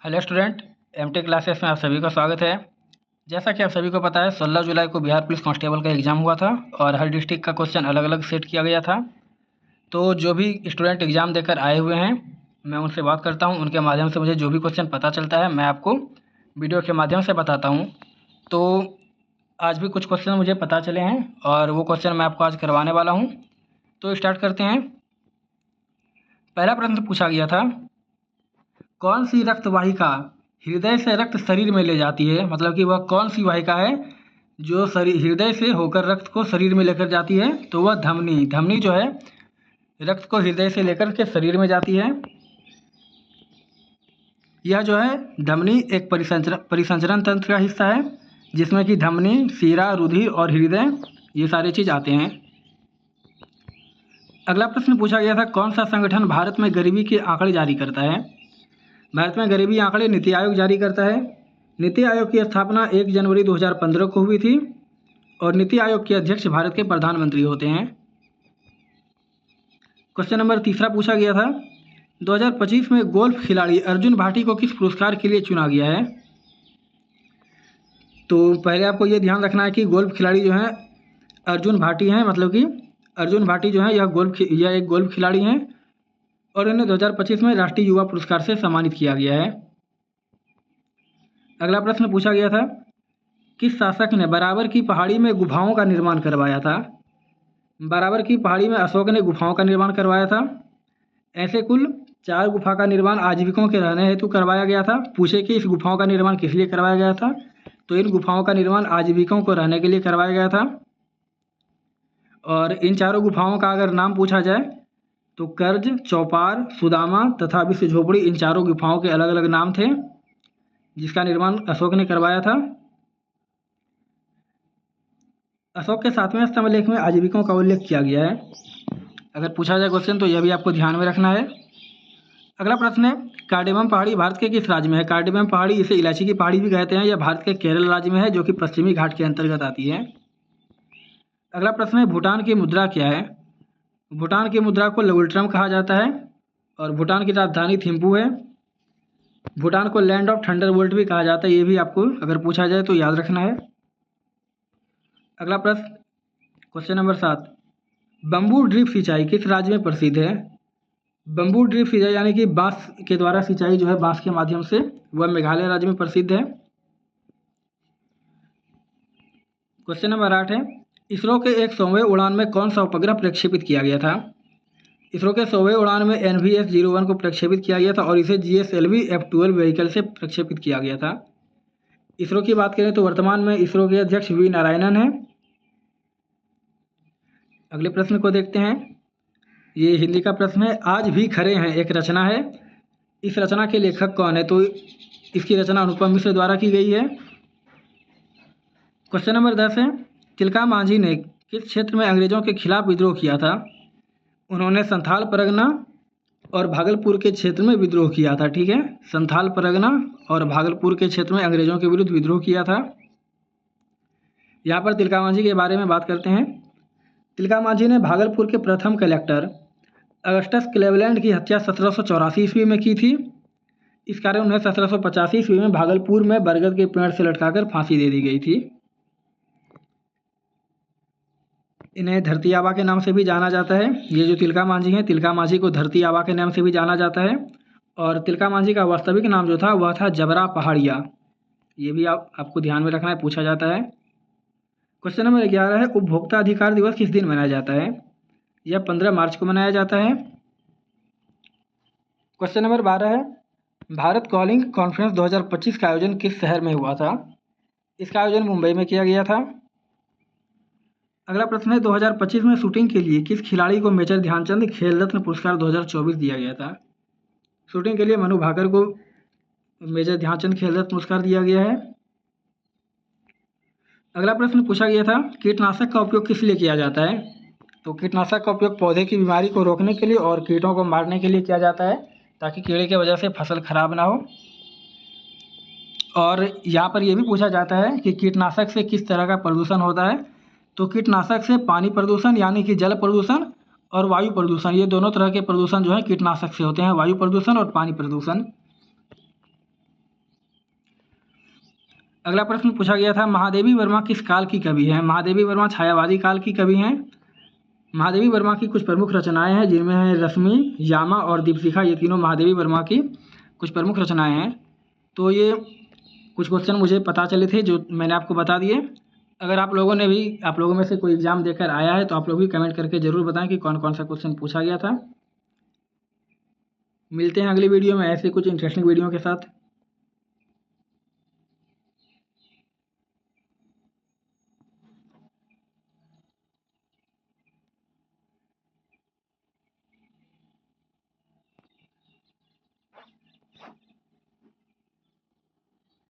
Hello student, MTech classes में आप सभी का स्वागत है। जैसा कि आप सभी को पता है 16 जुलाई को बिहार पुलिस कांस्टेबल का एग्ज़ाम हुआ था और हर डिस्ट्रिक्ट का क्वेश्चन अलग अलग सेट किया गया था। तो जो भी स्टूडेंट एग्ज़ाम देकर आए हुए हैं, मैं उनसे बात करता हूं। उनके माध्यम से मुझे जो भी क्वेश्चन पता चलता है मैं आपको वीडियो के माध्यम से बताता हूँ। तो आज भी कुछ क्वेश्चन मुझे पता चले हैं और वो क्वेश्चन मैं आपको आज करवाने वाला हूँ। तो स्टार्ट करते हैं। पहला प्रश्न पूछा गया था, कौन सी रक्त वाहिका हृदय से रक्त शरीर में ले जाती है। मतलब कि वह कौन सी वाहिका है जो शरीर हृदय से होकर रक्त को शरीर में लेकर जाती है। तो वह धमनी धमनी जो है रक्त को हृदय से लेकर के शरीर में जाती है। यह जो है धमनी एक परिसंचरण तंत्र का हिस्सा है जिसमें कि धमनी, शिरा, रुधिर और हृदय ये सारे चीज़ आते हैं। अगला प्रश्न पूछा गया था, कौन सा संगठन भारत में गरीबी के आंकड़े जारी करता है। भारत में गरीबी आंकड़े नीति आयोग जारी करता है। नीति आयोग की स्थापना 1 जनवरी 2015 को हुई थी और नीति आयोग के अध्यक्ष भारत के प्रधानमंत्री होते हैं। क्वेश्चन नंबर तीसरा पूछा गया था, 2025 में गोल्फ खिलाड़ी अर्जुन भाटी को किस पुरस्कार के लिए चुना गया है। तो पहले आपको ये ध्यान रखना है कि गोल्फ खिलाड़ी जो हैं अर्जुन भाटी हैं। मतलब कि अर्जुन भाटी जो है यह एक गोल्फ खिलाड़ी हैं और इन्हें 2025 में राष्ट्रीय युवा पुरस्कार से सम्मानित किया गया है। अगला प्रश्न पूछा गया था, किस शासक ने बराबर की पहाड़ी में गुफाओं का निर्माण करवाया था। बराबर की पहाड़ी में अशोक ने गुफाओं का निर्माण करवाया था। ऐसे कुल 4 गुफा का निर्माण आजीविकों के रहने हेतु करवाया गया था। पूछे कि इस गुफाओं का निर्माण किस लिए करवाया गया था, तो इन गुफाओं का निर्माण आजीविकों को रहने के लिए करवाया गया था। और इन चारों गुफाओं का अगर नाम पूछा जाए तो कर्ज, चौपार, सुदामा तथा विश्व झोपड़ी, इन चारों गुफाओं के अलग अलग नाम थे जिसका निर्माण अशोक ने करवाया था। अशोक के 7वें स्तंभ लेख में आजीविकों का उल्लेख किया गया है। अगर पूछा जाए क्वेश्चन तो यह भी आपको ध्यान में रखना है। अगला प्रश्न है, कार्डेमम पहाड़ी भारत के किस राज्य में है। कार्डेमम पहाड़ी, इसे इलायची की पहाड़ी भी कहते हैं, यह भारत के केरल राज्य में है जो कि पश्चिमी घाट के अंतर्गत आती है। अगला प्रश्न है, भूटान की मुद्रा क्या है। भूटान की मुद्रा को लवुलट्रम कहा जाता है और भूटान की राजधानी थिम्पू है। भूटान को लैंड ऑफ थंडरबोल्ट भी कहा जाता है, ये भी आपको अगर पूछा जाए तो याद रखना है। अगला प्रश्न, क्वेश्चन नंबर 7, बम्बू ड्रिप सिंचाई किस राज्य में प्रसिद्ध है। बम्बू ड्रिप सिंचाई यानी कि बांस के द्वारा सिंचाई जो है बांस के माध्यम से, वह मेघालय राज्य में प्रसिद्ध है। क्वेश्चन नंबर 8 है, इसरो के 100वें उड़ान में कौन सा उपग्रह प्रक्षेपित किया गया था। इसरो के 100वें उड़ान में NVS-01 को प्रक्षेपित किया गया था और इसे GSLV F-12 व्हीकल से प्रक्षेपित किया गया था। इसरो की बात करें तो वर्तमान में इसरो के अध्यक्ष V नारायणन हैं। अगले प्रश्न को देखते हैं, ये हिंदी का प्रश्न है, आज भी खरे हैं एक रचना है, इस रचना के लेखक कौन है। तो इसकी रचना अनुपम मिश्र द्वारा की गई है। क्वेश्चन नंबर 10 है, तिलका मांझी ने किस क्षेत्र में अंग्रेजों के खिलाफ विद्रोह किया था। उन्होंने संथाल परगना और भागलपुर के क्षेत्र में विद्रोह किया था। ठीक है, संथाल परगना और भागलपुर के क्षेत्र में अंग्रेजों के विरुद्ध विद्रोह किया था। यहाँ पर तिलका मांझी के बारे में बात करते हैं। तिलका मांझी ने भागलपुर के प्रथम कलेक्टर अगस्टस क्लेवलैंड की हत्या 1784 ईस्वी में की थी। इस कारण उन्हें 1785 ईस्वी में भागलपुर में बरगद के पेड़ से लटकाकर फांसी दे दी गई थी। इन्हें धरती आबा के नाम से भी जाना जाता है। ये जो तिलका मांझी हैं, तिलका मांझी को धरती आबा के नाम से भी जाना जाता है और तिलका मांझी का वास्तविक नाम जो था वह था जबरा पहाड़िया। ये भी आपको ध्यान में रखना है, पूछा जाता है। क्वेश्चन नंबर 11 है, उपभोक्ता अधिकार दिवस किस दिन मनाया जाता है। यह 15 मार्च को मनाया जाता है। क्वेश्चन नंबर 12 है, भारत कॉलिंग कॉन्फ्रेंस 2025 का आयोजन किस शहर में हुआ था। इसका आयोजन मुंबई में किया गया था। अगला प्रश्न है, 2025 में शूटिंग के लिए किस खिलाड़ी को मेजर ध्यानचंद खेल रत्न पुरस्कार 2024 दिया गया था। शूटिंग के लिए मनु भाकर को मेजर ध्यानचंद खेल रत्न पुरस्कार दिया गया है। अगला प्रश्न पूछा गया था, कीटनाशक का उपयोग किस लिए किया जाता है। तो कीटनाशक का उपयोग पौधे की बीमारी को रोकने के लिए और कीटों को मारने के लिए किया जाता है ताकि कीड़े की वजह से फसल खराब ना हो। और यहाँ पर यह भी पूछा जाता है कि कीटनाशक से किस तरह का प्रदूषण होता है। तो कीटनाशक से पानी प्रदूषण यानी कि जल प्रदूषण और वायु प्रदूषण, ये दोनों तरह के प्रदूषण जो है कीटनाशक से होते हैं, वायु प्रदूषण और पानी प्रदूषण। अगला प्रश्न पूछा गया था, महादेवी वर्मा किस काल की कवि हैं? महादेवी वर्मा छायावादी काल की कवि हैं। महादेवी वर्मा की कुछ प्रमुख रचनाएं हैं जिनमें है रश्मि, यामा और दीपशिखा। ये तीनों महादेवी वर्मा की कुछ प्रमुख रचनाएं हैं। तो ये कुछ क्वेश्चन मुझे पता चले थे जो मैंने आपको बता दिए। अगर आप लोगों में से कोई एग्ज़ाम देकर आया है तो आप लोग भी कमेंट करके ज़रूर बताएं कि कौन कौन सा क्वेश्चन पूछा गया था। मिलते हैं अगली वीडियो में ऐसे कुछ इंटरेस्टिंग वीडियो के साथ।